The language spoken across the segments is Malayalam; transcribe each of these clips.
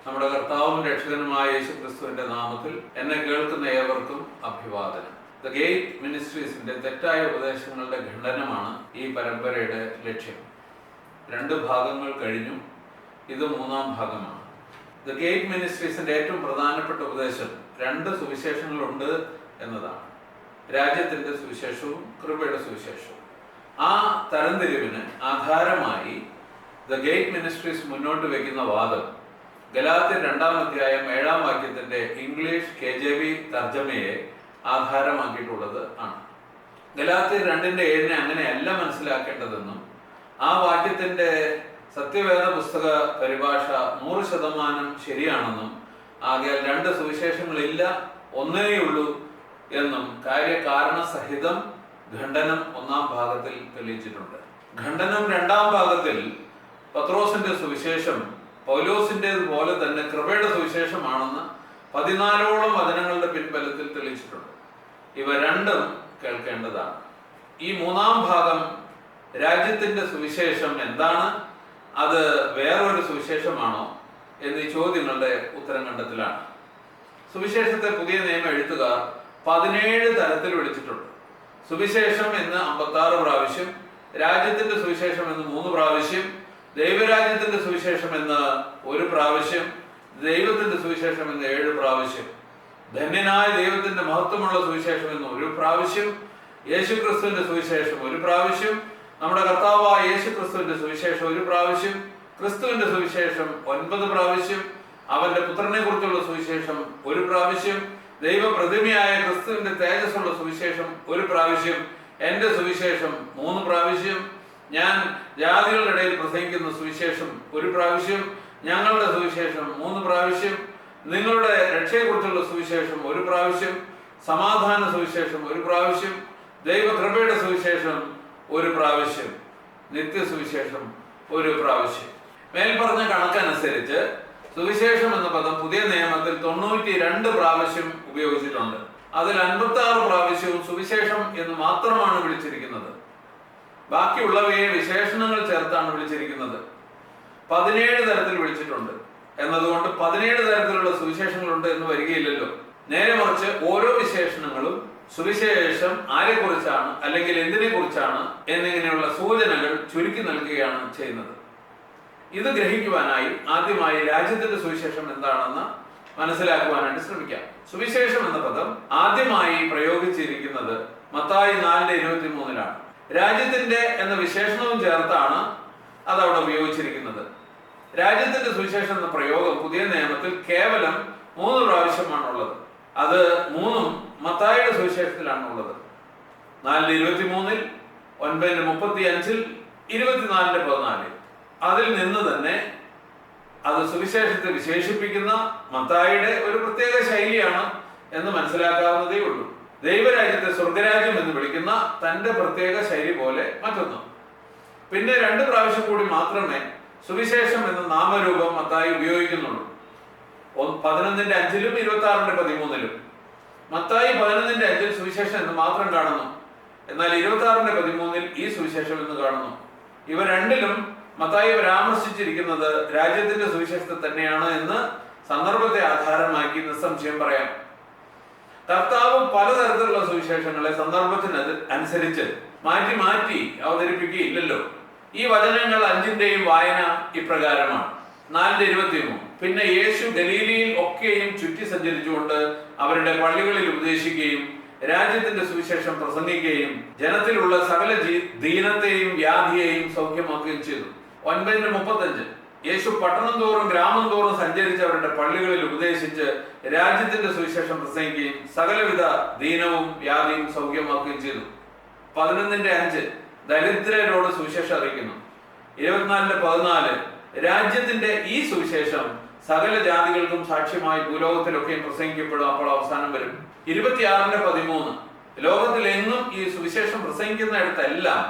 നമ്മുടെ കർത്താവും രക്ഷകനുമായ യേശു ക്രിസ്തുവിന്റെ നാമത്തിൽ എന്നെ കേൾക്കുന്ന ഏവർക്കും അഭിവാദനം. ദ ഗേറ്റ് മിനിസ്ട്രീസിന്റെ തെറ്റായ ഉപദേശങ്ങളുടെ ഖണ്ഡനമാണ് ഈ പരമ്പരയുടെ ലക്ഷ്യം. 2 ഭാഗങ്ങൾ കഴിഞ്ഞു, ഇത് 3-ാം ഭാഗമാണ്. ദ ഗേറ്റ് മിനിസ്ട്രീസിന്റെ ഏറ്റവും പ്രധാനപ്പെട്ട ഉപദേശം 2 സുവിശേഷങ്ങളുണ്ട് എന്നതാണ്. രാജ്യത്തിന്റെ സുവിശേഷവും കൃപയുടെ സുവിശേഷവും. ആ തരംതിരിവിന് ആധാരമായി ദ ഗേറ്റ് മിനിസ്ട്രീസ് മുന്നോട്ട് വയ്ക്കുന്ന വാദം ഗലാത്യർ 2-ാം അധ്യായം 7-ാം വാക്യത്തിന്റെ ഇംഗ്ലീഷ് KJV തർജ്ജമയെ ആധാരമാക്കിയിട്ടുള്ളത് ആണ്. ഗലാത്യർ 2:7 അങ്ങനെയല്ല മനസ്സിലാക്കേണ്ടതെന്നും ആ വാക്യത്തിന്റെ സത്യവേദ പുസ്തക പരിഭാഷ 100% ശരിയാണെന്നും ആകയാൽ 2 സുവിശേഷങ്ങളില്ല, ഒന്നേയുള്ളൂ എന്നും കാര്യകാരണ സഹിതം ഖണ്ഡനം 1-ാം ഭാഗത്തിൽ തെളിയിച്ചിട്ടുണ്ട്. ഖണ്ഡനം 2-ാം ഭാഗത്തിൽ പത്രോസിന്റെ സുവിശേഷം പൗലോസിന്റേതുപോലെ തന്നെ കൃപയുടെ സുവിശേഷമാണെന്ന് 14ഓളം വചനങ്ങളുടെ പിൻബലത്തിൽ തെളിയിച്ചിട്ടുണ്ട്. ഇവ രണ്ടും കേൾക്കേണ്ടതാണ്. ഈ 3-ാം ഭാഗം രാജ്യത്തിന്റെ സുവിശേഷം എന്താണ്, അത് വേറൊരു സുവിശേഷമാണോ എന്നീ ചോദ്യങ്ങളുടെ ഉത്തരം കണ്ടെത്തലാണ്. സുവിശേഷത്തെ പുതിയ നിയമ എഴുത്തുകാർ 17 തരത്തിൽ വിളിച്ചിട്ടുണ്ട്. സുവിശേഷം എന്ന് 56 പ്രാവശ്യം, രാജ്യത്തിന്റെ സുവിശേഷം എന്ന് 3 പ്രാവശ്യം, ദൈവരാജ്യത്തിന്റെ സുവിശേഷം എന്ന് 1 പ്രാവശ്യം, ദൈവത്തിന്റെ സുവിശേഷം എന്ന് 7 പ്രാവശ്യം, ധന്യനായ ദൈവത്തിന്റെ മഹത്വമുള്ള സുവിശേഷം എന്ന് 1 പ്രാവശ്യം, യേശു ക്രിസ്തുവിന്റെ സുവിശേഷം 1 പ്രാവശ്യം, നമ്മുടെ കർത്താവായ യേശു ക്രിസ്തുവിന്റെ സുവിശേഷം 1 പ്രാവശ്യം, ക്രിസ്തുവിന്റെ സുവിശേഷം 9 പ്രാവശ്യം, അവന്റെ പുത്രനെ കുറിച്ചുള്ള സുവിശേഷം 1 പ്രാവശ്യം, ദൈവ പ്രതിമയായ ക്രിസ്തുവിന്റെ തേജസ്സുള്ള സുവിശേഷം 1 പ്രാവശ്യം, എന്റെ സുവിശേഷം 3 പ്രാവശ്യം, ഞാൻ ജാതികളുടെ ഇടയിൽ പ്രസംഗിക്കുന്ന സുവിശേഷം 1 പ്രാവശ്യം, ഞങ്ങളുടെ സുവിശേഷം 3 പ്രാവശ്യം, നിങ്ങളുടെ രക്ഷയെക്കുറിച്ചുള്ള സുവിശേഷം 1 പ്രാവശ്യം, സമാധാന സുവിശേഷം 1 പ്രാവശ്യം, ദൈവകൃപയുടെ സുവിശേഷം 1 പ്രാവശ്യം, നിത്യസുവിശേഷം 1 പ്രാവശ്യം. മേൽപ്പറഞ്ഞ കണക്കനുസരിച്ച് സുവിശേഷം എന്ന പദം പുതിയ നിയമത്തിൽ 92 പ്രാവശ്യം ഉപയോഗിച്ചിട്ടുണ്ട്. അതിൽ 56 പ്രാവശ്യവും സുവിശേഷം എന്ന് മാത്രമാണ് വിളിച്ചിരിക്കുന്നത്. ബാക്കിയുള്ളവയെ വിശേഷണങ്ങൾ ചേർത്താണ് വിളിച്ചിരിക്കുന്നത്. 17 തരത്തിൽ വിളിച്ചിട്ടുണ്ട് എന്നതുകൊണ്ട് 17 തരത്തിലുള്ള സുവിശേഷങ്ങളുണ്ട് എന്ന് വരികയില്ലല്ലോ. നേരെ മറിച്ച് ഓരോ വിശേഷണങ്ങളും സുവിശേഷം ആരെക്കുറിച്ചാണ് അല്ലെങ്കിൽ എന്തിനെ കുറിച്ചാണ് എന്നിങ്ങനെയുള്ള സൂചനകൾ ചുരുക്കി നൽകുകയാണ് ചെയ്യുന്നത്. ഇത് ഗ്രഹിക്കുവാനായി ആദ്യമായി രാജ്യത്തിന്റെ സുവിശേഷം എന്താണെന്ന് മനസ്സിലാക്കുവാനായിട്ട് ശ്രമിക്കാം. സുവിശേഷം എന്ന പദം ആദ്യമായി പ്രയോഗിച്ചിരിക്കുന്നത് മത്തായി 4:23 രാജ്യത്തിന്റെ എന്ന വിശേഷണവും ചേർത്താണ് അതവിടെ ഉപയോഗിച്ചിരിക്കുന്നത്. രാജ്യത്തിന്റെ സുവിശേഷം എന്ന പ്രയോഗം പുതിയ നിയമത്തിൽ കേവലം 3 പ്രാവശ്യമാണുള്ളത്. അത് 3ഉം മത്തായിയുടെ സുവിശേഷത്തിലാണ് ഉള്ളത്. 4:23, 9:35, 24:14. അതിൽ നിന്ന് തന്നെ അത് സുവിശേഷത്തെ വിശേഷിപ്പിക്കുന്ന മത്തായിയുടെ ഒരു പ്രത്യേക ശൈലിയാണ് എന്ന് മനസ്സിലാക്കാവുന്നതേ ഉള്ളൂ. ദൈവരാജ്യത്തെ സ്വർഗരാജ്യം എന്ന് വിളിക്കുന്ന തന്റെ പ്രത്യേക ശൈലി പോലെ മറ്റൊന്ന്. പിന്നെ 2 പ്രാവശ്യം കൂടി മാത്രമേ സുവിശേഷം എന്ന നാമരൂപം മത്തായി ഉപയോഗിക്കുന്നുള്ളൂ. 11:5-ലും 26:13. മത്തായി 11:5 സുവിശേഷം എന്ന് മാത്രം കാണുന്നു, എന്നാൽ 26:13 ഈ സുവിശേഷം എന്ന് കാണുന്നു. ഇവ രണ്ടിലും മത്തായി പരാമർശിച്ചിരിക്കുന്നത് രാജ്യത്തിന്റെ സുവിശേഷത്തെ തന്നെയാണ് എന്ന് സന്ദർഭത്തെ ആധാരമാക്കി നിസ്സംശയം പറയാം. കർത്താവ് പലതരത്തിലുള്ള സുവിശേഷങ്ങളെ സന്ദർഭത്തിന് അനുസരിച്ച് മാറ്റി മാറ്റി അവതരിപ്പിക്കുകയില്ലല്ലോ. ഈ വചനങ്ങൾ 5ന്റെയും വായന ഇപ്രകാരമാണ്. 4:23 പിന്നെ യേശു ഗലീലയിൽ ഒക്കെയും ചുറ്റി സഞ്ചരിച്ചുകൊണ്ട് അവരുടെ പള്ളികളിൽ ഉപദേശിക്കുകയും രാജ്യത്തിന്റെ സുവിശേഷം പ്രസംഗിക്കുകയും ജനത്തിലുള്ള സകല ദീനത്തെയും വ്യാധിയെയും സൗഖ്യമാക്കുകയും ചെയ്തു. 9:35 യേശു പട്ടണം തോറും ഗ്രാമം തോറും സഞ്ചരിച്ച് അവരുടെ പള്ളികളിൽ ഉപദേശിച്ച് രാജ്യത്തിന്റെ സുവിശേഷം പ്രസംഗിക്കുകയും സകലവിധ ദീനവും വ്യാധിയും സൗഖ്യമാക്കുകയും ചെയ്തു. 11:5 ദരിദ്രരോട് സുവിശേഷം അറിയിക്കുന്നു. 24:14 രാജ്യത്തിന്റെ ഈ സുവിശേഷം സകല ജാതികൾക്കും സാക്ഷ്യമായി ഭൂലോകത്തിലൊക്കെയും പ്രസംഗിക്കപ്പെടും, അപ്പോൾ അവസാനം വരും. 26:13 ലോകത്തിലെങ്ങും ഈ സുവിശേഷം പ്രസംഗിക്കുന്നിടത്തെല്ലാം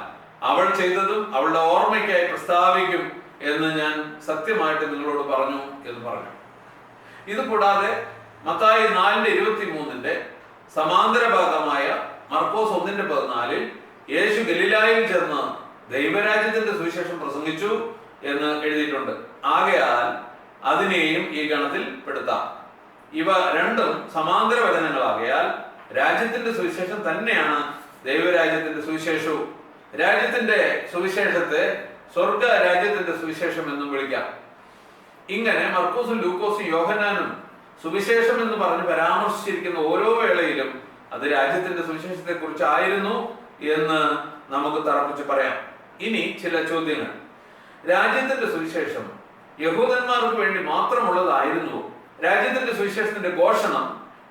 അവൾ ചെയ്തതും അവളുടെ ഓർമ്മയ്ക്കായി പ്രസ്താവിക്കും എന്ന് ഞാൻ സത്യമായിട്ട് നിങ്ങളോട് പറഞ്ഞു എന്ന് പറഞ്ഞു. ഇത് കൂടാതെ മത്തായി 4:23 സമാന്തര ഭാഗമായ മർക്കോസ് 1:14 യേശു ഗലീലായിൽ ചെന്ന് ദൈവരാജ്യത്തിന്റെ സുവിശേഷം പ്രസംഗിച്ചു എന്ന് എഴുതിയിട്ടുണ്ട്. ആകയാൽ അതിനെയും ഈ ഗണത്തിൽ പെടുത്താം. ഇവ രണ്ടും സമാന്തര വചനങ്ങളാകയാൽ രാജ്യത്തിന്റെ സുവിശേഷം തന്നെയാണ് ദൈവരാജ്യത്തിന്റെ സുവിശേഷവും. രാജ്യത്തിന്റെ സുവിശേഷത്തെ സ്വർഗ രാജ്യത്തിന്റെ സുവിശേഷം എന്നും വിളിക്കാം. ഇങ്ങനെ മർക്കോസും ലൂക്കോസും യോഹന്നാനും സുവിശേഷം എന്ന് പറഞ്ഞ് പരാമർശിച്ചിരിക്കുന്ന ഓരോ വേളയിലും അത് രാജ്യത്തിന്റെ സുവിശേഷത്തെ കുറിച്ചായിരുന്നു എന്ന് നമുക്ക് തറപ്പിച്ച് പറയാം. ഇനി ചില ചോദ്യങ്ങൾ. രാജ്യത്തിന്റെ സുവിശേഷം യഹൂദന്മാർക്ക് വേണ്ടി മാത്രമുള്ളതായിരുന്നുവോ? രാജ്യത്തിന്റെ സുവിശേഷത്തിന്റെ ഘോഷണം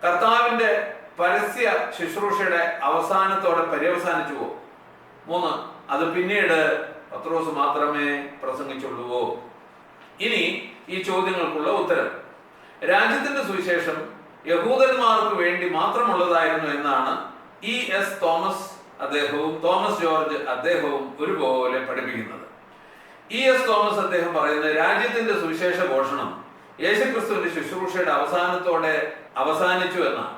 കർത്താവിന്റെ പരസ്യ ശുശ്രൂഷയുടെ അവസാനത്തോടെ പര്യവസാനിച്ചുവോ? 3, അത് പിന്നീട് പത്രോസ് മാത്രമേ പ്രസംഗിച്ചുള്ളൂവോ? ഇനി ഈ ചോദ്യങ്ങൾക്കുള്ള ഉത്തരം. രാജ്യത്തിന്റെ സുവിശേഷം യഹൂദന്മാർക്ക് വേണ്ടി മാത്രമുള്ളതായിരുന്നു എന്നാണ് E.S. തോമസ് അദ്ദേഹവും തോമസ് ജോർജ് അദ്ദേഹവും ഒരുപോലെ പഠിപ്പിക്കുന്നത്. E.S. തോമസ് അദ്ദേഹം പറയുന്നത് രാജ്യത്തിന്റെ സുവിശേഷ ഘോഷണം യേശുക്രിസ്തുവിന്റെ ശുശ്രൂഷയുടെ അവസാനത്തോടെ അവസാനിച്ചു എന്നാണ്.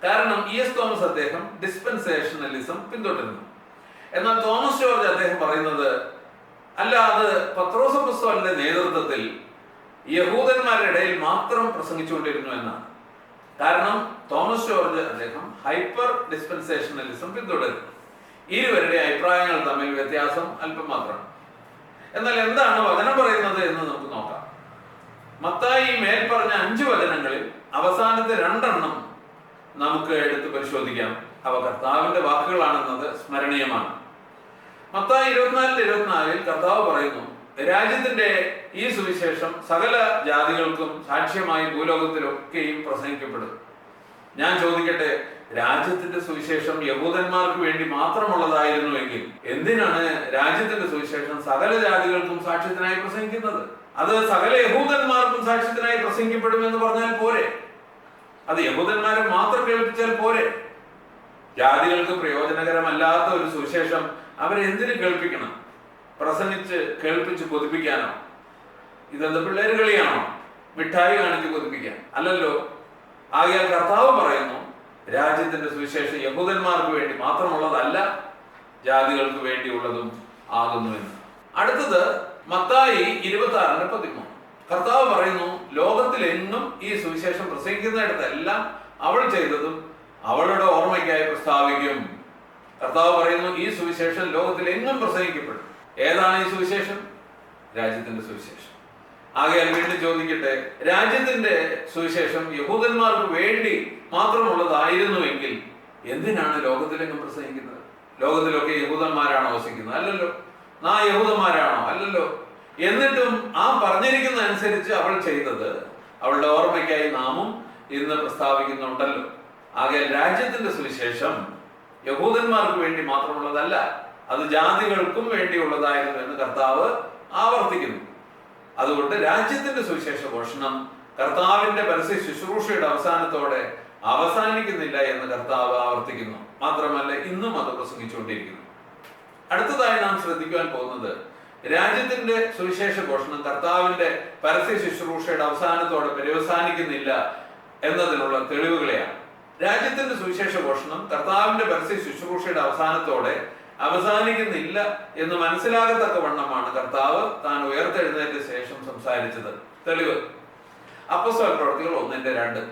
കാരണം E.S. തോമസ് അദ്ദേഹം ഡിസ്പെൻസേഷണലിസം പിന്തുടരുന്നു. എന്നാൽ തോമസ് ജോർജ് അദ്ദേഹം പറയുന്നത് അല്ല, അത് പത്രോസ് അപ്പോസ്തലന്റെ നേതൃത്വത്തിൽ യഹൂദന്മാരുടെ ഇടയിൽ മാത്രം പ്രസംഗിച്ചുകൊണ്ടിരുന്നു എന്നാണ്. കാരണം തോമസ് ജോർജ് അദ്ദേഹം ഹൈപ്പർ ഡിസ്പെൻസേഷണലിസം പിന്തുടരുന്നു. ഇരുവരുടെ അഭിപ്രായങ്ങൾ തമ്മിൽ വ്യത്യാസം അല്പം മാത്രം. എന്നാൽ എന്താണ് വചനം പറയുന്നത് എന്ന് നമുക്ക് നോക്കാം. മത്തായി മേൽപ്പറഞ്ഞ 5 വചനങ്ങളിൽ അവസാനത്തെ 2 നമുക്ക് എടുത്ത് പരിശോധിക്കാം. അവ കർത്താവിന്റെ വാക്കുകളാണെന്നത് സ്മരണീയമാണ്. മത്തായി 24:24 കർത്താവ് പറയുന്നു, രാജ്യത്തിന്റെ ഈ സുവിശേഷം സകല ജാതികൾക്കും സാക്ഷ്യമായി ഭൂലോകത്തിലൊക്കെയും പ്രസംഗിക്കപ്പെടും. ഞാൻ ചോദിക്കട്ടെ, രാജ്യത്തിന്റെ സുവിശേഷം യഹൂദന്മാർക്ക് വേണ്ടി മാത്രമുള്ളതായിരുന്നുവെങ്കിൽ എന്തിനാണ് രാജ്യത്തിന്റെ സുവിശേഷം സകല ജാതികൾക്കും സാക്ഷ്യത്തിനായി പ്രസംഗിക്കുന്നത്? അത് സകല യഹൂദന്മാർക്കും സാക്ഷ്യത്തിനായി പ്രസംഗിക്കപ്പെടുമെന്ന് പറഞ്ഞാൽ പോരെ? അത് യഹൂദന്മാരെ മാത്രം കേൾപ്പിച്ചാൽ പോരെ? ജാതികൾക്ക് പ്രയോജനകരമല്ലാത്ത ഒരു സുവിശേഷം അവരെ എന്തിനു കേൾപ്പിക്കണം? പ്രസംഗിച്ച് കേൾപ്പിച്ച് കൊതിപ്പിക്കാനോ? ഇതെന്ത് പിള്ളേര് കളിയാണോ? മിഠായി കാണിച്ച് കൊതിപ്പിക്കാൻ? അല്ലല്ലോ. ആകയാൽ കർത്താവ് പറയുന്നു, രാജ്യത്തിന്റെ സുവിശേഷം യഹൂദന്മാർക്ക് വേണ്ടി മാത്രമുള്ളതല്ല, ജാതികൾക്ക് വേണ്ടിയുള്ളതും ആകുന്നുവെന്ന്. അടുത്തത് മത്തായി 26:13 കർത്താവ് പറയുന്നു, ലോകത്തിലെങ്ങും ഈ സുവിശേഷം പ്രസംഗിക്കുന്നിടത്തെല്ലാം അവൾ ചെയ്തതും അവളുടെ ഓർമ്മയ്ക്കായി പ്രസ്താവിക്കും. കർത്താവ് പറയുന്നു, ഈ സുവിശേഷം ലോകത്തിലെങ്ങും പ്രസംഗിക്കപ്പെടും. ഏതാണ് ഈ സുവിശേഷം? രാജ്യത്തിന്റെ സുവിശേഷം. ആകയാൽ വീണ്ടും ചോദിക്കട്ടെ, രാജ്യത്തിന്റെ സുവിശേഷം യഹൂദന്മാർക്ക് വേണ്ടി മാത്രമുള്ളതായിരുന്നുവെങ്കിൽ എന്തിനാണ് ലോകത്തിലെങ്ങും പ്രസംഗിക്കുന്നത്? ലോകത്തിലൊക്കെ യഹൂദന്മാരാണോ വസിക്കുന്നത്? അല്ലല്ലോ. യഹൂദന്മാരാണോ? അല്ലല്ലോ. എന്നിട്ടും ആ പറഞ്ഞിരിക്കുന്ന അനുസരിച്ച് അവൾ ചെയ്തത് അവളുടെ ഓർമ്മയ്ക്കായി നാമും ഇന്ന് പ്രസ്താവിക്കുന്നുണ്ടല്ലോ. ആകയാൽ രാജ്യത്തിന്റെ സുവിശേഷം യഹൂദന്മാർക്ക് വേണ്ടി മാത്രമുള്ളതല്ല, അത് ജാതികൾക്കും വേണ്ടിയുള്ളതായിരുന്നു എന്ന് കർത്താവ് ആവർത്തിക്കുന്നു. അതുകൊണ്ട് രാജ്യത്തിന്റെ സുവിശേഷ ഘോഷണം കർത്താവിന്റെ പരസ്യ ശുശ്രൂഷയുടെ അവസാനത്തോടെ അവസാനിക്കുന്നില്ല എന്ന് കർത്താവ് ആവർത്തിക്കുന്നു. മാത്രമല്ല, ഇന്നും അത് പ്രസംഗിച്ചുകൊണ്ടിരിക്കുന്നു. അടുത്തതായി നാം ശ്രദ്ധിക്കുവാൻ പോകുന്നത് രാജ്യത്തിന്റെ സുവിശേഷ ഘോഷണം കർത്താവിന്റെ പരസ്യ ശുശ്രൂഷയുടെ അവസാനത്തോടെ പര്യവസാനിക്കുന്നില്ല എന്നതിനുള്ള തെളിവുകളെയാണ്. രാജ്യത്തിന്റെ സുവിശേഷ ഘോഷണം കർത്താവിന്റെ പരസ്യ ശുശ്രൂഷയുടെ അവസാനത്തോടെ അവസാനിക്കുന്നില്ല എന്ന് മനസ്സിലാകത്തക്ക വണ്ണമാണ് കർത്താവ് താൻ ഉയർത്തെഴുന്നേറ്റ ശേഷം സംസാരിച്ചത്. തെളിവ് അപ്പോസ്തല പ്രവൃത്തികൾ 1:2.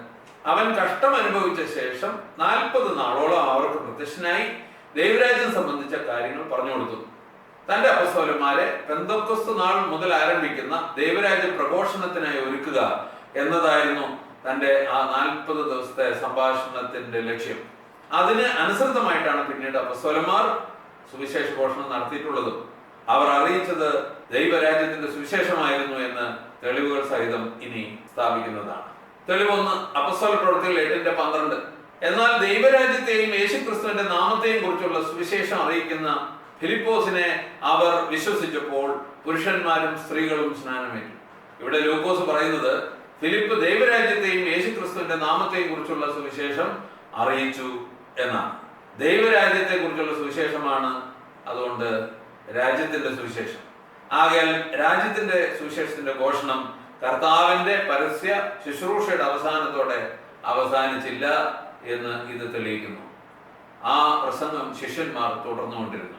അവൻ കഷ്ടം അനുഭവിച്ച ശേഷം 40 നാളോളം അവർക്ക് പ്രത്യക്ഷനായി ദൈവരാജ്യം സംബന്ധിച്ച കാര്യങ്ങൾ പറഞ്ഞു കൊടുത്തു. തന്റെ അപ്പോസ്തലന്മാരെ പെന്തക്കോസ്ത് നാൾ മുതൽ ആരംഭിക്കുന്ന ദൈവരാജ്യ പ്രഘോഷണത്തിനായി ഒരുക്കുക എന്നതായിരുന്നു തന്റെ ആ 40 ദിവസത്തെ സംഭാഷണത്തിന്റെ ലക്ഷ്യം. അതിന് അനുസൃതമായിട്ടാണ് പിന്നീട് അപ്പോസ്തലന്മാർ സുവിശേഷ ഘോഷണം നടത്തിയിട്ടുള്ളതും. അവർ അറിയിച്ചത് ദൈവരാജ്യത്തിന്റെ സുവിശേഷമായിരുന്നു എന്ന് തെളിവുകൾ സഹിതം ഇനി സ്ഥാപിക്കുന്നതാണ്. തെളിവ് 1, അപ്പോസ്തല പ്രവൃത്തികൾ 8:12. എന്നാൽ ദൈവരാജ്യത്തെയും യേശുക്രിസ്തുവിന്റെ നാമത്തെയും കുറിച്ചുള്ള സുവിശേഷം അറിയിക്കുന്ന ഫിലിപ്പോസിനെ അവർ വിശ്വസിച്ചപ്പോൾ പുരുഷന്മാരും സ്ത്രീകളും സ്നാനമേറ്റു. ഇവിടെ ലൂക്കോസ് പറയുന്നത് ഫിലിപ്പ് ദൈവരാജ്യത്തെയും യേശുക്രിസ്തുവിന്റെ നാമത്തെയും കുറിച്ചുള്ള സുവിശേഷം അറിയിച്ചു എന്നാണ്. ദൈവരാജ്യത്തെ കുറിച്ചുള്ള സുവിശേഷമാണ് അതുകൊണ്ട് രാജ്യത്തിന്റെ സുവിശേഷം. ആകയാൽ രാജ്യത്തിന്റെ സുവിശേഷത്തിന്റെ ഘോഷണം കർത്താവിന്റെ പരസ്യ ശുശ്രൂഷയുടെ അവസാനത്തോടെ അവസാനിച്ചില്ല എന്ന് ഇത് തെളിയിക്കുന്നു. ആ പ്രസംഗം ശിഷ്യന്മാർ തുടർന്നുകൊണ്ടിരുന്നു.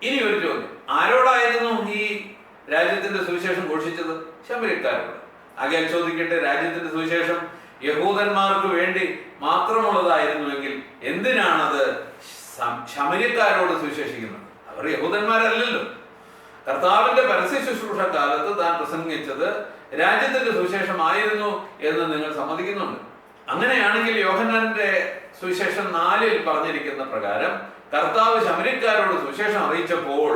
ഇനി ഒരു ചോദ്യം, ആരോടായിരുന്നു ഈ രാജ്യത്തിന്റെ സുവിശേഷം ഘോഷിച്ചത്? ശമര്യക്കാരോട്. ആകയാൽ ചോദിക്കട്ടെ, രാജ്യത്തിന്റെ സുവിശേഷം യഹൂദന്മാർക്ക് വേണ്ടി മാത്രമുള്ളതായിരുന്നുവെങ്കിൽ എന്തിനാണത് ശമര്യക്കാരോട് സുവിശേഷിക്കുന്നത്? അവർ യഹൂദന്മാരല്ലല്ലോ. കർത്താവിന്റെ പരസ്യ ശുശ്രൂഷ കാലത്ത് താൻ പ്രസംഗിച്ചത് രാജ്യത്തിന്റെ സുവിശേഷമായിരുന്നു എന്ന് നിങ്ങൾ സമ്മതിക്കുന്നുണ്ട്. അങ്ങനെയാണെങ്കിൽ യോഹന്നാന്റെ സുവിശേഷം 4 പറഞ്ഞിരിക്കുന്ന പ്രകാരം കർത്താവ് ശമര്യക്കാരോട് സുവിശേഷം അറിയിച്ചപ്പോൾ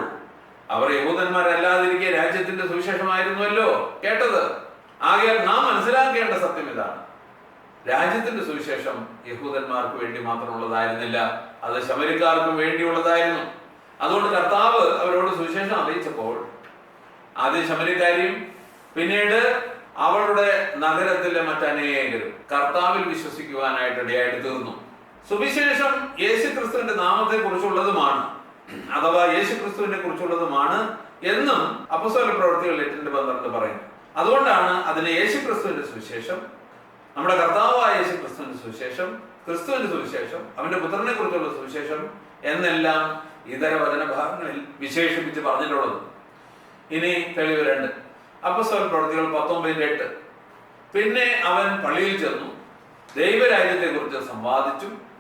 അവർ യഹൂദന്മാരല്ലാതിരിക്കെ രാജ്യത്തിന്റെ സുവിശേഷമായിരുന്നുവല്ലോ കേട്ടത്. ആകയാൽ നാം മനസ്സിലാക്കേണ്ട സത്യം ഇതാണ്: രാജ്യത്തിന്റെ സുവിശേഷം യഹൂദന്മാർക്ക് വേണ്ടി മാത്രമുള്ളതായിരുന്നില്ല, അത് ശമര്യക്കാർക്കും വേണ്ടിയുള്ളതായിരുന്നു. അതുകൊണ്ട് കർത്താവ് അവരോട് സുവിശേഷം അറിയിച്ചപ്പോൾ ആദ്യം ശമര്യക്കാരെയും പിന്നീട് അവളുടെ നഗരത്തിലെ മറ്റനേകരും കർത്താവിൽ വിശ്വസിക്കുവാനായിട്ട് ഇടയായിട്ട് തീർന്നു. സുവിശേഷം യേശുക്രിസ്തുവിന്റെ നാമത്തെ കുറിച്ചുള്ളതുമാണ്, അഥവാ യേശുക്രിസ്തുവിനെ കുറിച്ചുള്ളതുമാണ് എന്നും അപ്പോസ്തല പ്രവൃത്തികൾ 8:12 പറയുന്നു. അതുകൊണ്ടാണ് അതിനെ യേശുക്രിസ്തുവിന്റെ സുവിശേഷം, നമ്മുടെ കർത്താവായ യേശുക്രിസ്തുവിന്റെ സുവിശേഷം, ക്രിസ്തുവിന്റെ സുവിശേഷം, അവന്റെ പുത്രനെ കുറിച്ചുള്ള സുവിശേഷം എന്നെല്ലാം ഇതര വചനഭാഗങ്ങളിൽ വിശേഷിപ്പിച്ച് പറഞ്ഞിട്ടുള്ളത്. ഇനി തെളിവ് 2, അപ്പോസ്തല പ്രവൃത്തികൾ 19:8. പിന്നെ അവൻ പള്ളിയിൽ ചെന്നു ദൈവരാജ്യത്തെ കുറിച്ച്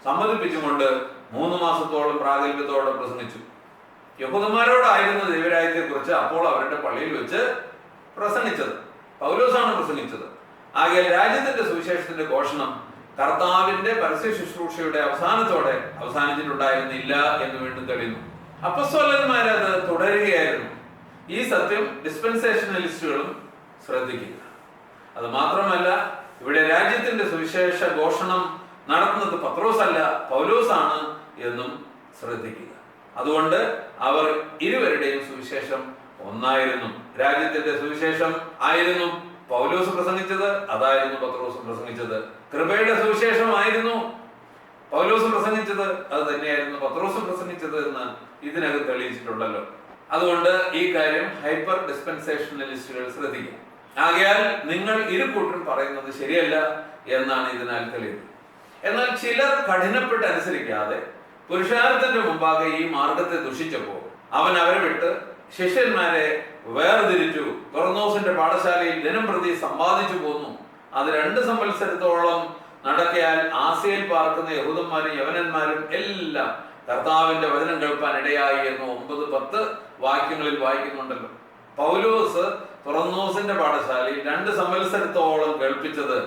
സമ്മതിപ്പിച്ചുകൊണ്ട് 3 മാസത്തോളം പ്രാഗൽഭ്യത്തോടെ പ്രസംഗിച്ചു. യഹൂദന്മാരോടായിരുന്നു ദൈവരാജ്യത്തെ കുറിച്ച് അപ്പോൾ അവരുടെ പള്ളിയിൽ വെച്ച് പ്രസംഗിച്ചത്. പൗലോസാണ് പ്രസംഗിച്ചത്. ആകയാൽ രാജ്യത്തിന്റെ സുവിശേഷത്തിന്റെ ഘോഷണം കർത്താവിന്റെ പരസ്യ ശുശ്രൂഷയുടെ അവസാനത്തോടെ അവസാനിച്ചിട്ടുണ്ടായിരുന്നില്ല എന്ന് വീണ്ടും തെളിയുന്നു. അപ്പോസ്തലന്മാരത് തുടരുകയായിരുന്നു. ഈ സത്യം ഡിസ്പെൻസേഷണലിസ്റ്റുകളും ശ്രദ്ധിക്കുക. അത് മാത്രമല്ല, ഇവിടെ രാജ്യത്തിന്റെ സുവിശേഷ ഘോഷണം നടത്തുന്നത് പത്രോസല്ല, പൗലോസാണ് എന്നും ശ്രദ്ധിക്കുക. അതുകൊണ്ട് അവർ ഇരുവരുടെയും സുവിശേഷം ഒന്നായിരുന്നു. രാജ്യത്തിന്റെ സുവിശേഷം ആയിരുന്നു പൗലോസ് പ്രസംഗിച്ചത്, അതായിരുന്നു പത്രോസ് പ്രസംഗിച്ചത്. കൃപയുടെ സുവിശേഷമായിരുന്നു പൗലോസ് പ്രസംഗിച്ചത്, അത് തന്നെയായിരുന്നു പത്രോസ് പ്രസംഗിച്ചത് എന്ന് ഇതിനകം തെളിയിച്ചിട്ടുണ്ടല്ലോ. അതുകൊണ്ട് ഈ കാര്യം ഹൈപ്പർ ഡിസ്പെൻസേഷണലിസ്റ്റുകൾ ശ്രദ്ധിക്കും. ആകയാൽ നിങ്ങൾ ഇരുകൂട്ടരും പറയുന്നത് ശരിയല്ല എന്നാണ് ഇതിനാൽ തെളിയുന്നത്. എന്നാൽ ചിലർ കഠിനപ്പെട്ട് അനുസരിക്കാതെ പുരുഷാരത്തിന്റെ മുമ്പാകെ ഈ മാർഗത്തെ ദുഷിച്ചപ്പോൾ അവൻ അവരെ വിട്ട് ശിഷ്യന്മാരെ വേർതിരിച്ചു. തുറന്നോസിന്റെ പാഠശാലയിൽ ദിനംപ്രതി സമ്പാദിച്ചു പോന്നു. അത് 2 സംവത്സരത്തോളം നടക്കയാൽ ആസിയയിൽ പാർക്കുന്ന യഹൂദന്മാരും യവനന്മാരും എല്ലാം കർത്താവിന്റെ വചനം കേൾപ്പാൻ ഇടയായി എന്ന് 9-10 വാക്യങ്ങളിൽ വായിക്കുന്നുണ്ടല്ലോ. പൗലോസ് തുറന്നോസിന്റെ പാഠശാലയിൽ 2 സംവത്സരത്തോളം കേൾപ്പിച്ചത്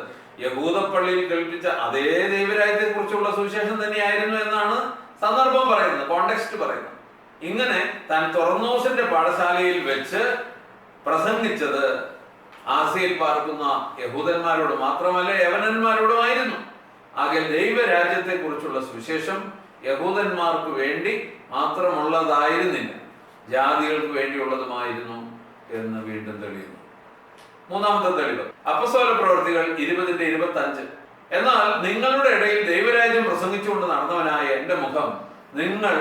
യഹൂദപ്പള്ളിയിൽ കേൾപ്പിച്ച അതേ ദൈവരാജ്യത്തെ കുറിച്ചുള്ള സുവിശേഷം തന്നെയായിരുന്നു എന്നാണ് സന്ദർഭം പറയുന്നത്, കോണ്ടെക്സ്റ്റ് പറയുന്നത്. ഇങ്ങനെ താൻ തുറന്നോസിന്റെ പാഠശാലയിൽ വെച്ച് പ്രസംഗിച്ചത് ആസിയയിൽ പാർക്കുന്ന യഹൂദന്മാരോട് മാത്രമല്ല യവനന്മാരോടുമായിരുന്നു. ആകെ ദൈവരാജ്യത്തെ കുറിച്ചുള്ള സുവിശേഷം യഹൂദന്മാർക്ക് വേണ്ടി മാത്രമുള്ളതായിരുന്നില്ല, ജാതികൾക്ക് വേണ്ടിയുള്ളതുമായിരുന്നു എന്ന് വീണ്ടും തെളിയുന്നു. 3-ാമത്തെ തെളിവ് അപ്പോസ്തല പ്രവൃത്തികൾ 20:25. എന്നാൽ നിങ്ങളുടെ ഇടയിൽ ദൈവരാജ്യം പ്രസംഗിച്ചുകൊണ്ട് നടന്നവനായ എന്റെ മുഖം നിങ്ങൾ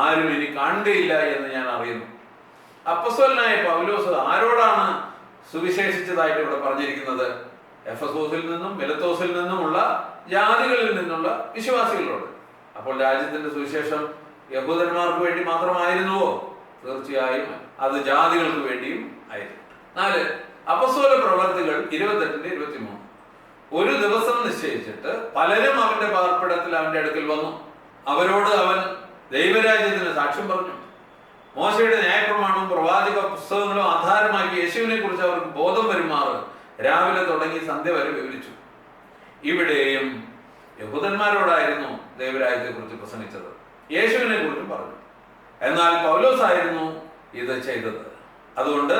ആരും ഇനി കാണുകയില്ല എന്ന് ഞാൻ അറിയുന്നു. അപ്പോസ്തലനായ പൗലോസ് ആരോടാണ് സുവിശേഷിച്ചതായിട്ട് ഇവിടെ പറഞ്ഞിരിക്കുന്നത്? എഫെസോസിൽ നിന്നും മിലത്തോസിൽ നിന്നുമുള്ള ജാതികളിൽ നിന്നുള്ള വിശ്വാസികളോട്. അപ്പോൾ രാജ്യത്തിന്റെ സുവിശേഷം യഹൂദന്മാർക്ക് വേണ്ടി മാത്രമായിരുന്നുവോ? തീർച്ചയായും അത് ജാതികൾക്ക് വേണ്ടിയും ആയിരുന്നു. 4 അപ്പോസ്തല പ്രവൃത്തികൾ 28-23. ഒരു ദിവസം നിശ്ചയിച്ചിട്ട് പലരും അവന്റെ പാർപ്പിടത്തിൽ അവന്റെ അടുക്കൽ വന്നു. അവരോട് അവൻ ദൈവരാജ്യത്തിന് സാക്ഷ്യം പറഞ്ഞു. മോശയുടെ ന്യായപ്രമാണവും പ്രവാചക പുസ്തകങ്ങളും ആധാരമാക്കി യേശുവിനെ കുറിച്ച് അവർക്ക് ബോധം വരുമാറ് രാവിലെ തുടങ്ങി സന്ധ്യ വരെ വിവരിച്ചു. ഇവിടെയും യഹൂദന്മാരോടായിരുന്നു ദൈവരാജ്യത്തെ കുറിച്ച് പ്രസംഗിച്ചത്, യേശുവിനെ കുറിച്ചും പറഞ്ഞു. എന്നാൽ പൗലോസ് ആയിരുന്നു ഇത് ചെയ്തത്. അതുകൊണ്ട്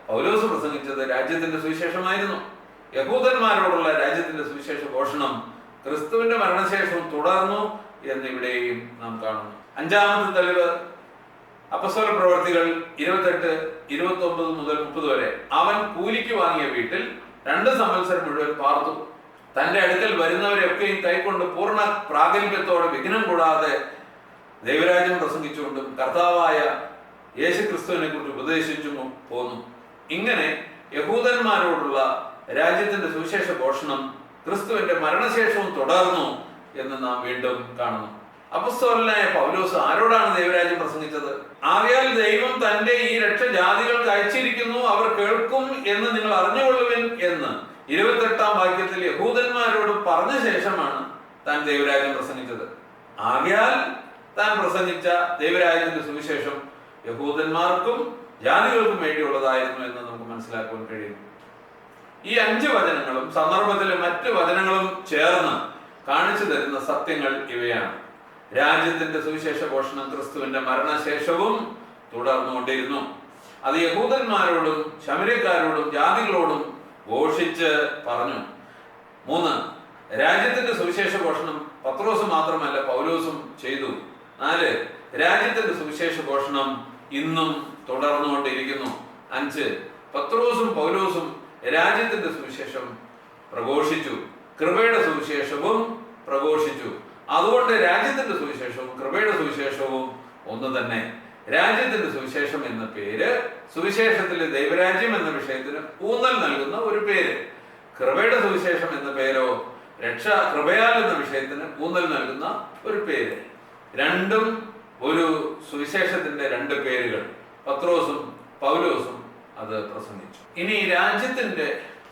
പൗലോസ് പ്രസംഗിച്ചത് രാജ്യത്തിന്റെ സുവിശേഷമായിരുന്നു. യഹൂദന്മാരോടുള്ള രാജ്യത്തിന്റെ സുവിശേഷ ഘോഷണം ക്രിസ്തുവിന്റെ മരണശേഷവും തുടർന്നു എന്നിവിടെയും നാം കാണുന്നു. 5-ാമത്തെ തെളിവ് അപ്പോസ്തല പ്രവൃത്തികൾ 28-29-30 വരെ. അവൻ കൂലിക്ക് വാങ്ങിയ വീട്ടിൽ 2 സംവത്സരം മുഴുവൻ പാർത്തു. തന്റെ അടുക്കൽ വരുന്നവരെയൊക്കെയും കൈക്കൊണ്ട് പൂർണ്ണ പ്രാഗൽഭ്യത്തോടെ വിഘ്നം കൂടാതെ ദൈവരാജ്യം പ്രസംഗിച്ചുകൊണ്ടും കർത്താവായ യേശുക്രിസ്തുവിനെ കുറിച്ച് ഉപദേശിച്ചും പോന്നു. ഇങ്ങനെ യഹൂദന്മാരോടുള്ള രാജ്യത്തിന്റെ സുവിശേഷ ഘോഷണം ക്രിസ്തുവിന്റെ മരണശേഷവും തുടർന്നു എന്ന് നാം വീണ്ടും കാണുന്നു. അപ്പോസ്തലനായ പൗലോസ് ആരോടാണ് ദൈവരാജ്യം പ്രസംഗിച്ചത്? ആകയാൽ ദൈവം തന്റെ ഈ രക്ഷ ജാതികൾക്ക് അയച്ചിരിക്കുന്നു, അവർ കേൾക്കും എന്ന് നിങ്ങൾ അറിഞ്ഞുകൊള്ളുവിൻ എന്ന് 28-ാം വാക്യത്തിൽ യഹൂദന്മാരോട് പറഞ്ഞ ശേഷമാണ് താൻ ദൈവരാജ്യം പ്രസംഗിച്ചത്. ആകയാൽ താൻ പ്രസംഗിച്ച ദൈവരാജ്യത്തിന്റെ സുവിശേഷം യഹൂദന്മാർക്കും ജാതികൾക്കും വേണ്ടിയുള്ളതായിരുന്നു എന്ന് നമുക്ക് മനസ്സിലാക്കുവാൻ കഴിയുന്നു. ഈ 5 വചനങ്ങളും സന്ദർഭത്തിലെ മറ്റ് വചനങ്ങളും ചേർന്ന് കാണിച്ചു തരുന്ന സത്യങ്ങൾ ഇവയാണ്. രാജ്യത്തിന്റെ സുവിശേഷ ഘോഷണം ക്രിസ്തുവിന്റെ മരണശേഷവും തുടർന്നുകൊണ്ടിരുന്നു. അത് യഹൂദന്മാരോടും ശമര്യക്കാരോടും ജാതികളോടും ഘോഷിച്ച് പറഞ്ഞു. 3, രാജ്യത്തിന്റെ സുവിശേഷ ഘോഷണം പത്രോസ് മാത്രമല്ല പൗലോസും ചെയ്തു. 4, രാജ്യത്തിന്റെ സുവിശേഷ ഘോഷണം ഇന്നും തുടർന്നുകൊണ്ടിരിക്കുന്നു. 5, പത്രോസും പൗലോസും രാജ്യത്തിന്റെ സുവിശേഷം പ്രഘോഷിച്ചു, കൃപയുടെ സുവിശേഷവും പ്രഘോഷിച്ചു. അതുകൊണ്ട് രാജ്യത്തിന്റെ സുവിശേഷവും കൃപയുടെ സുവിശേഷവും ഒന്ന് തന്നെ. രാജ്യത്തിന്റെ സുവിശേഷം എന്ന പേര് സുവിശേഷത്തിലെ ദൈവരാജ്യം എന്ന വിഷയത്തിന് ഊന്നൽ നൽകുന്ന ഒരു പേര്. കൃപയുടെ സുവിശേഷം എന്ന പേരോ രക്ഷ കൃപയാൽ എന്ന വിഷയത്തിന് ഊന്നൽ നൽകുന്ന ഒരു പേര്. രണ്ടും ഒരു സുവിശേഷത്തിന്റെ 2 പേരുകൾ. പത്രോസും പൗലോസും അത് പ്രസംഗിച്ചു. ഇനി രാജ്യത്തിന്റെ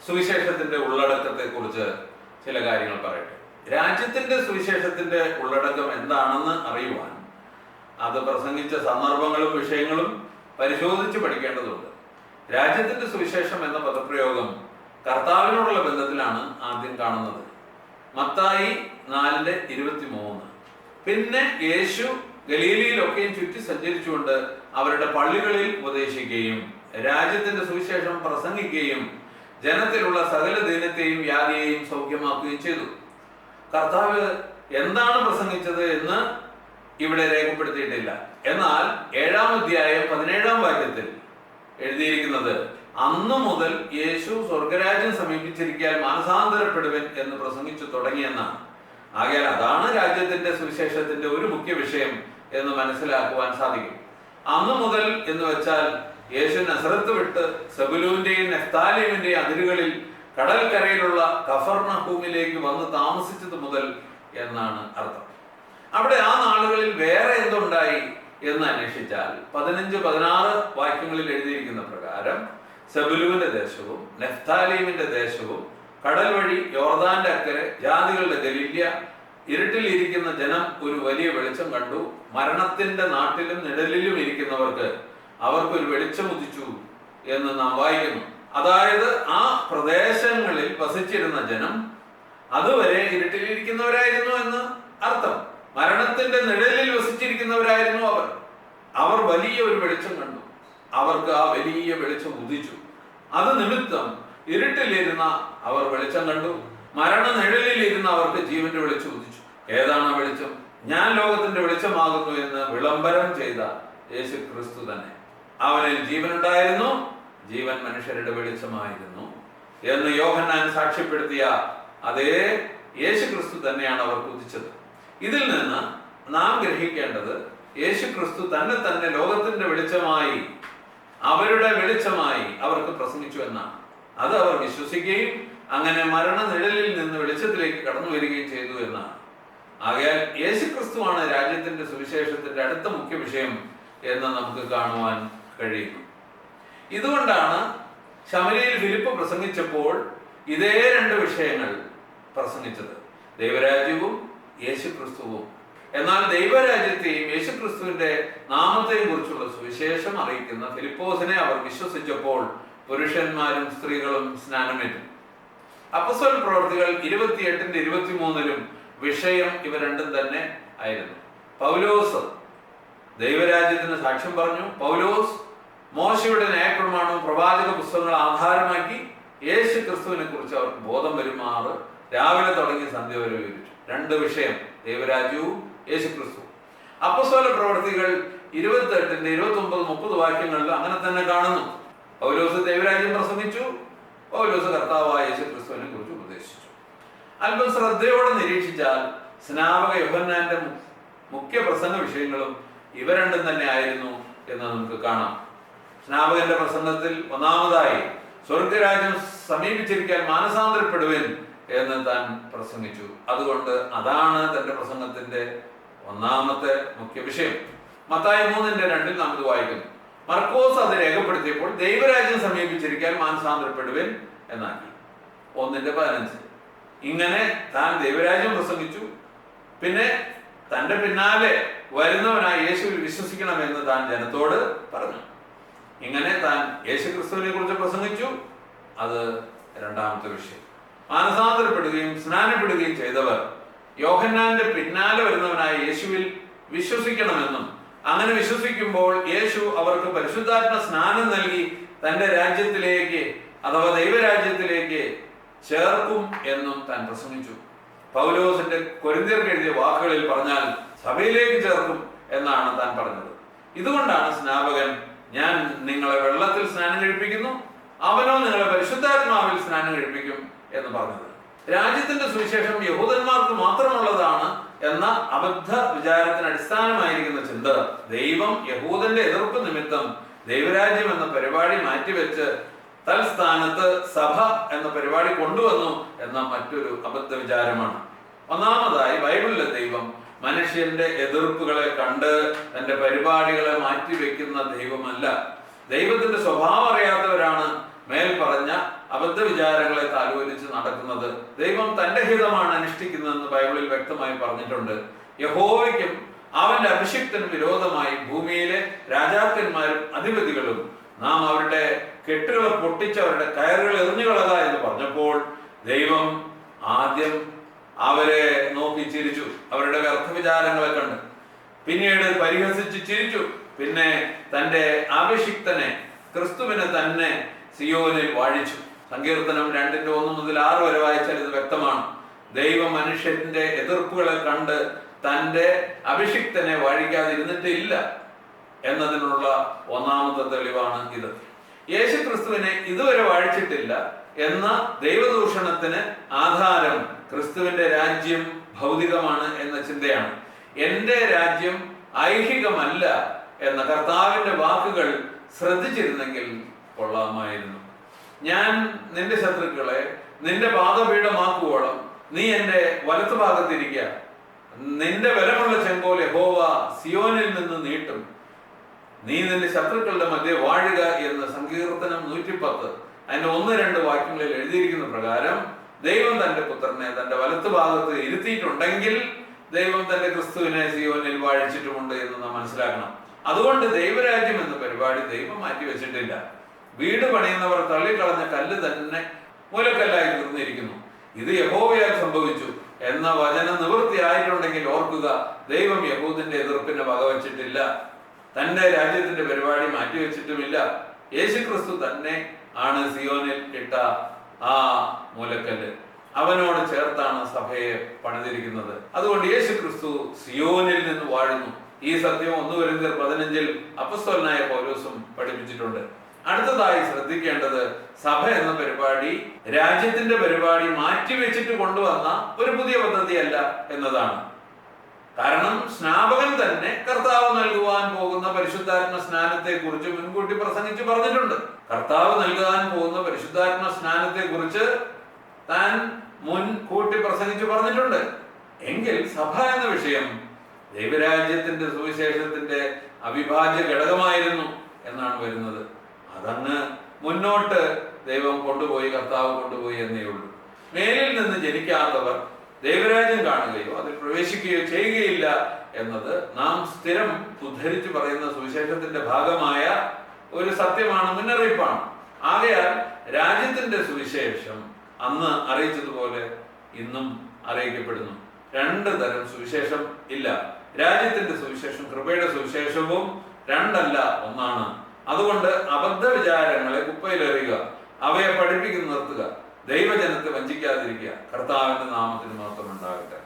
സുവിശേഷത്തിന്റെ ഉള്ളടക്കത്തെ കുറിച്ച് ചില കാര്യങ്ങൾ പറയട്ടെ. രാജ്യത്തിന്റെ സുവിശേഷത്തിന്റെ ഉള്ളടക്കം എന്താണെന്ന് അറിയുവാൻ അത് പ്രസംഗിച്ച സന്ദർഭങ്ങളും വിഷയങ്ങളും പരിശോധിച്ച് പഠിക്കേണ്ടതുണ്ട്. രാജ്യത്തിന്റെ സുവിശേഷം എന്ന പദപ്രയോഗം കർത്താവിനോടുള്ള ബന്ധത്തിലാണ് ആദ്യം കാണുന്നത്. മത്തായി 4:23. പിന്നെ യേശു ഗലീലയിലൊക്കെയും ചുറ്റി സഞ്ചരിച്ചുകൊണ്ട് അവരുടെ പള്ളികളിൽ ഉപദേശിക്കുകയും രാജ്യത്തിന്റെ സുവിശേഷം പ്രസംഗിക്കുകയും ജനത്തിലുള്ള സകല ദീനത്തെയും വ്യാധിയെയും സൗഖ്യമാക്കുകയും ചെയ്തു. കർത്താവ് എന്താണ് പ്രസംഗിച്ചത് എന്ന് ഇവിടെ രേഖപ്പെടുത്തിയിട്ടില്ല. എന്നാൽ 7-ാം അധ്യായം 17-ാം വാക്യത്തിൽ എഴുതിയിരിക്കുന്നത് അന്നു മുതൽ യേശു സ്വർഗരാജ്യം സമീപിച്ചിരിക്കാൻ മാനസാന്തരപ്പെടുവൻ എന്ന് പ്രസംഗിച്ചു തുടങ്ങിയെന്നാണ്. ആകയാൽ അതാണ് രാജ്യത്തിന്റെ സുവിശേഷത്തിന്റെ ഒരു മുഖ്യ വിഷയം എന്ന് മനസ്സിലാക്കുവാൻ സാധിക്കും. അന്നു മുതൽ എന്ന് വെച്ചാൽ യേശു നസറത്ത് വിട്ട് സെബുലൂന്റെയും നെഫ്താലീമിന്റെയും അതിരുകളിൽ കടൽക്കരയിലുള്ള കഫർനഹൂമിലേക്ക് വന്ന് താമസിച്ചത് മുതൽ എന്നാണ് അർത്ഥം. അവിടെ ആ നാളുകളിൽ വേറെ എന്തുണ്ടായി എന്ന് അന്വേഷിച്ചാൽ 15-16 വാക്യങ്ങളിൽ എഴുതിയിരിക്കുന്ന പ്രകാരം സെബുലൂന്റെ ദേശവും നെഫ്താലീമിന്റെ ദേശവും കടൽ വഴി യോർദാന്റെ അക്കരെ ജാതികളുടെ ഗലീല്യ ഇരുട്ടിൽ ഇരിക്കുന്ന ജനം ഒരു വലിയ വെളിച്ചം കണ്ടു. മരണത്തിന്റെ നാട്ടിലും നിഴലിലും ഇരിക്കുന്നവർക്ക് അവർക്കൊരു വെളിച്ചം ഉദിച്ചു എന്ന് നാം വായിക്കുന്നു. അതായത് ആ പ്രദേശങ്ങളിൽ വസിച്ചിരുന്ന ജനം അതുവരെ ഇരുട്ടിലിരിക്കുന്നവരായിരുന്നു എന്ന് അർത്ഥം. മരണത്തിന്റെ നിഴലിൽ വസിച്ചിരിക്കുന്നവരായിരുന്നു അവർ വലിയ ഒരു വെളിച്ചം കണ്ടു. അവർക്ക് ആ വലിയ വെളിച്ചം ഉദിച്ചു. അത് നിമിത്തം ഇരുട്ടിലിരുന്ന അവർ വെളിച്ചം കണ്ടു. മരണ നിഴലിലിരുന്ന അവർക്ക് ജീവന്റെ വെളിച്ചം ഉദിച്ചു. ഏതാണ് ആ വെളിച്ചം? ഞാൻ ലോകത്തിന്റെ വെളിച്ചമാകുന്നു എന്ന് വിളംബരം ചെയ്ത യേശു ക്രിസ്തു തന്നെ. അവനിൽ ജീവനുണ്ടായിരുന്നു, ജീവൻ മനുഷ്യരുടെ വെളിച്ചമായിരുന്നു എന്ന് യോഹന്നാൻ സാക്ഷ്യപ്പെടുത്തിയ അതേ യേശു ക്രിസ്തു തന്നെയാണ് അവർക്ക് ഉദിച്ചത്. ഇതിൽ നിന്ന് നാം ഗ്രഹിക്കേണ്ടത് യേശു ക്രിസ്തു തന്നെ ലോകത്തിന്റെ വെളിച്ചമായി, അവരുടെ വെളിച്ചമായി അവർക്ക് പ്രസംഗിച്ചു എന്നാണ്. അത് അവർ വിശ്വസിക്കുകയും അങ്ങനെ മരണ നിഴലിൽ നിന്ന് വെളിച്ചത്തിലേക്ക് കടന്നു വരികയും ചെയ്തു എന്നാണ്. ആകയാൽ യേശു ക്രിസ്തുവാണ് രാജ്യത്തിന്റെ സുവിശേഷത്തിന്റെ അടുത്ത മുഖ്യ വിഷയം എന്ന് നമുക്ക് കാണുവാൻ കഴിയുന്നു. ഇതുകൊണ്ടാണ് ശമര്യയിൽ ഫിലിപ്പ് പ്രസംഗിച്ചപ്പോൾ ഇതേ 2 വിഷയങ്ങൾ പ്രസംഗിച്ചത്, ദൈവരാജ്യവും യേശു ക്രിസ്തുവും. എന്നാൽ ദൈവരാജ്യത്തെയും യേശു ക്രിസ്തുവിന്റെ നാമത്തെയും കുറിച്ചുള്ള സുവിശേഷം അറിയിക്കുന്ന ഫിലിപ്പോസിനെ അവർ വിശ്വസിച്ചപ്പോൾ പുരുഷന്മാരും സ്ത്രീകളും സ്നാനമേറ്റു. അപ്പോസ്തല പ്രവൃത്തികൾ 28-23 വിഷയം ഇവ രണ്ടും തന്നെ ആയിരുന്നു. പൗലോസ് ദൈവരാജ്യത്തിന് സാക്ഷ്യം പറഞ്ഞു. പൗലോസ് മോശയുടെ ന്യായപ്രമാണവും പ്രവാചക പുസ്തകങ്ങൾ ആധാരമാക്കി യേശു ക്രിസ്തുവിനെ കുറിച്ച് അവർക്ക് ബോധം വരുമാറ് രാവിലെ തുടങ്ങി സന്ധ്യ വരെ വിവരിച്ചു. 2 വിഷയം, ദൈവരാജ്യവും യേശു ക്രിസ്തു. അപ്പോസ്തല പ്രവൃത്തികൾ 28-29-30 വാക്യങ്ങളിൽ അങ്ങനെ തന്നെ കാണുന്നു. പൗലോസ് ദൈവരാജ്യം പ്രസംഗിച്ചു, പൗലോസ് കർത്താവായ യേശു ക്രിസ്തുവിനെ കുറിച്ച് ഉപദേശിച്ചു. അല്പം ശ്രദ്ധയോടെ നിരീക്ഷിച്ചാൽ സ്നാപക യോഹന്നാന്റെ മുഖ്യ പ്രസംഗ വിഷയങ്ങളും ഇവ രണ്ടും തന്നെ ആയിരുന്നു എന്ന് നമുക്ക് കാണാം. സ്നാപകന്റെ പ്രസംഗത്തിൽ ഒന്നാമതായി സ്വർഗരാജ്യം സമീപിച്ചിരിക്കാൻ മാനസാന്തരപ്പെടുവൻ എന്ന് താൻ പ്രസംഗിച്ചു. അതുകൊണ്ട് അതാണ് തന്റെ പ്രസംഗത്തിന്റെ ഒന്നാമത്തെ മുഖ്യ വിഷയം. മത്തായി 3:2 നാം ഇത് വായിക്കുന്നു. മർക്കോസ് അത് രേഖപ്പെടുത്തിയപ്പോൾ ദൈവരാജ്യം സമീപിച്ചിരിക്കാൻ മാനസാന്തരപ്പെടുവൻ എന്നാക്കി. 1:15. ഇങ്ങനെ താൻ ദൈവരാജ്യം പ്രസംഗിച്ചു. പിന്നെ തന്റെ പിന്നാലെ വരുന്നവനായ യേശുവിൽ വിശ്വസിക്കണമെന്ന് താൻ ജനത്തോട് പറഞ്ഞു. ഇങ്ങനെ താൻ യേശുക്രിസ്തുവിനെ കുറിച്ച് പ്രസംഗിച്ചു. അത് രണ്ടാമത്തെ വിഷയം. മാനസാന്തരപ്പെടുകയും സ്നാനപ്പെടുകയും ചെയ്തവർ യോഹന്നാന്റെ പിന്നാലെ വരുന്നവനായ യേശുവിൽ വിശ്വസിക്കണമെന്നും അങ്ങനെ വിശ്വസിക്കുമ്പോൾ യേശു അവർക്ക് പരിശുദ്ധാത്മ സ്നാനം നൽകി തന്റെ രാജ്യത്തിലേക്ക് അഥവാ ദൈവരാജ്യത്തിലേക്ക് ചേർക്കും എന്നും താൻ പ്രസംഗിച്ചു. പൗലോസിന്റെ കൊരിന്ത്യർക്ക് എഴുതിയ വാക്കുകളിൽ പറഞ്ഞാൽ സഭയിലേക്ക് ചേർക്കും എന്നാണ് താൻ പറഞ്ഞത്. ഇതുകൊണ്ടാണ് സ്നാപകൻ ഞാൻ നിങ്ങളെ വെള്ളത്തിൽ സ്നാനം കഴിപ്പിക്കുന്നു, അവനോ നിങ്ങളെ പരിശുദ്ധാത്മാവിൽ സ്നാനം കഴിപ്പിക്കും എന്ന് പറഞ്ഞത്. രാജ്യത്തിന്റെ സുവിശേഷം യഹൂദന്മാർക്ക് മാത്രമുള്ളതാണ് എന്ന അബദ്ധ വിചാരത്തിന് അടിസ്ഥാനമായിരിക്കുന്ന ചിന്ത ദൈവം യഹൂദന്റെ എതിർപ്പ് നിമിത്തം ദൈവരാജ്യം എന്ന പരിപാടി മാറ്റിവെച്ച് തൽസ്ഥാനത്ത് സഭ എന്ന പരിപാടി കൊണ്ടുവന്നു എന്ന മറ്റൊരു അബദ്ധ വിചാരമാണ്. ഒന്നാമതായി, ബൈബിളിലെ ദൈവം മനുഷ്യന്റെ എതിർപ്പുകളെ കണ്ട് തന്റെ പരിപാടികളെ മാറ്റിവെക്കുന്ന ദൈവമല്ല. ദൈവത്തിന്റെ സ്വഭാവം അറിയാത്തവരാണ് മേൽ പറഞ്ഞ അബദ്ധ വിചാരങ്ങളെ താലോലിച്ച് നടക്കുന്നത്. ദൈവം തന്റെ ഹിതമാണ് അനുഷ്ഠിക്കുന്നതെന്ന് ബൈബിളിൽ വ്യക്തമായി പറഞ്ഞിട്ടുണ്ട്. യഹോവയ്ക്കും അവന്റെ അഭിഷിക്തനും വിരോധമായി ഭൂമിയിലെ രാജാക്കന്മാരും അധിപതികളും നാം അവരുടെ കെട്ടുകളെ പൊട്ടിച്ച് അവരുടെ കയറുകൾ എറിഞ്ഞുകളക എന്ന് പറഞ്ഞപ്പോൾ ദൈവം ആദ്യം അവരെ നോക്കി ചിരിച്ചു, അവരുടെ വ്യർത്ഥ വിചാരങ്ങളെ കണ്ട്. പിന്നീട് പരിഹസിച്ച് ചിരിച്ചു. പിന്നെ തന്റെ അഭിഷിക്തനെ ക്രിസ്തുവിനെ തന്നെ സിയോനിൽ വാഴിച്ചു. സങ്കീർത്തനം 2:1-6 വരെ വായിച്ചാൽ ഇത് വ്യക്തമാണ്. ദൈവം മനുഷ്യന്റെ എതിർപ്പുകളെ കണ്ട് തന്റെ അഭിഷിക്തനെ വാഴിക്കാതിരുന്നിട്ടില്ല എന്നതിനുള്ള ഒന്നാമത്തെ തെളിവാണ് ഇത്. യേശു ക്രിസ്തുവിനെ ഇതുവരെ വാഴിച്ചിട്ടില്ല എന്ന ദൈവദൂഷണത്തിന് ആധാരം ക്രിസ്തുവിന്റെ രാജ്യം ഭൗതികമാണ് എന്ന ചിന്തയാണ്. എന്റെ രാജ്യം ഐഹികമല്ല എന്ന കർത്താവിന്റെ വാക്കുകൾ ശ്രദ്ധിച്ചിരുന്നെങ്കിൽ കൊള്ളാമായിരുന്നു. ഞാൻ നിന്റെ ശത്രുക്കളെ നിന്റെ പാദപീഠമാക്കുവോളം നീ എന്റെ വലത്തുഭാഗത്തിരിക്കുക. നിന്റെ ബലമുള്ള ചെങ്കോൽ യഹോവ സിയോനിൽ നിന്ന് നീട്ടും. നീ നിന്റെ ശത്രുക്കളുടെ മധ്യേ വാഴുക എന്ന് സങ്കീർത്തനം 110 അതിന്റെ 1-2 വാക്യങ്ങളിൽ എഴുതിയിരിക്കുന്ന പ്രകാരം ദൈവം തന്റെ പുത്രനെ തന്റെ വലത്ത് ഭാഗത്ത് ഇരുത്തിയിട്ടുണ്ടെങ്കിൽ ദൈവം തന്റെ ക്രിസ്തുവിനെ സിയോനിൽ വാഴിച്ചിട്ടുമുണ്ട് എന്ന് നാം മനസ്സിലാക്കണം. അതുകൊണ്ട് ദൈവരാജ്യം എന്ന പരിപാടി ദൈവം മാറ്റി വെച്ചിട്ടില്ല. വീട് പണിയുന്നവർ തള്ളിക്കളഞ്ഞ കല്ല് തന്നെ മൂലക്കല്ലായി തീർന്നിരിക്കുന്നു. ഇത് യഹോവയാൽ സംഭവിച്ചു എന്ന വചനം നിവൃത്തിയായിട്ടുണ്ടെങ്കിൽ ഓർക്കുക, ദൈവം യഹൂദന്റെ എതിർപ്പിനെ വകവച്ചിട്ടില്ല. തന്റെ രാജ്യത്തിന്റെ പരിപാടി മാറ്റിവെച്ചിട്ടുമില്ല. യേശുക്രിസ്തു തന്നെ ആണ് സിയോനിൽ ഇട്ട ആ മൂലക്കല്ല്. അവനോട് ചേർത്താണ് സഭയെ പണിതിരിക്കുന്നത്. അതുകൊണ്ട് യേശുക്രിസ്തു സിയോനിൽ നിന്ന് വാഴുന്നു. ഈ സത്യം 1 കൊരിന്ത്യർ 15 അപ്പോസ്തലനായ പൗലോസും പഠിപ്പിച്ചിട്ടുണ്ട്. അടുത്തതായി ശ്രദ്ധിക്കേണ്ടത് സഭ എന്ന പരിപാടി രാജ്യത്തിന്റെ പരിപാടി മാറ്റിവെച്ചിട്ട് കൊണ്ടുവന്ന ഒരു പുതിയ പദ്ധതിയല്ല എന്നതാണ്. കാരണം സ്നാപകൻ തന്നെ കർത്താവ് നൽകുവാൻ പോകുന്ന പരിശുദ്ധാത്മ സ്നാനത്തെ കുറിച്ച് മുൻകൂട്ടി പ്രസംഗിച്ച് പറഞ്ഞിട്ടുണ്ട്. കർത്താവ് നൽകാൻ പോകുന്ന പരിശുദ്ധാത്മ സ്നാനത്തെ കുറിച്ച് താൻ മുൻകൂട്ടി പ്രസംഗിച്ച് പറഞ്ഞിട്ടുണ്ട്. എങ്കിൽ സഭ എന്ന വിഷയം ദൈവരാജ്യത്തിന്റെ സുവിശേഷത്തിന്റെ അവിഭാജ്യ ഘടകമായിരുന്നു എന്നാണ് വരുന്നത്. അതങ്ങ് മുന്നോട്ട് ദൈവം കൊണ്ടുപോയി, കർത്താവ് കൊണ്ടുപോയി എന്നേ ഉള്ളൂ. മേലിൽ നിന്ന് ജനിക്കാത്തവർ ദൈവരാജ്യം കാണുകയോ അതിൽ പ്രവേശിക്കുകയോ ചെയ്യുകയില്ല എന്നത് നാം സ്ഥിരം ഉദ്ധരിച്ചു പറയുന്ന സുവിശേഷത്തിന്റെ ഭാഗമായ ഒരു സത്യമാണ്, മുന്നറിയിപ്പാണ്. ആകയാൽ രാജ്യത്തിന്റെ സുവിശേഷം അന്ന് അറിയിച്ചതുപോലെ ഇന്നും അറിയിക്കപ്പെടുന്നു. 2 തരം സുവിശേഷം ഇല്ല. രാജ്യത്തിന്റെ സുവിശേഷം കൃപയുടെ സുവിശേഷവും 2 അല്ല, ഒന്നാണ്. അതുകൊണ്ട് അബദ്ധ വിചാരങ്ങളെ കുപ്പയിലെറിയുക, അവയെ പഠിപ്പിക്കുന്ന നിർത്തുക, ദൈവജനത്തെ വഞ്ചിക്കാതിരിക്കുക. കർത്താവിന്റെ നാമത്തിന് മാത്രം ഉണ്ടാകട്ടെ.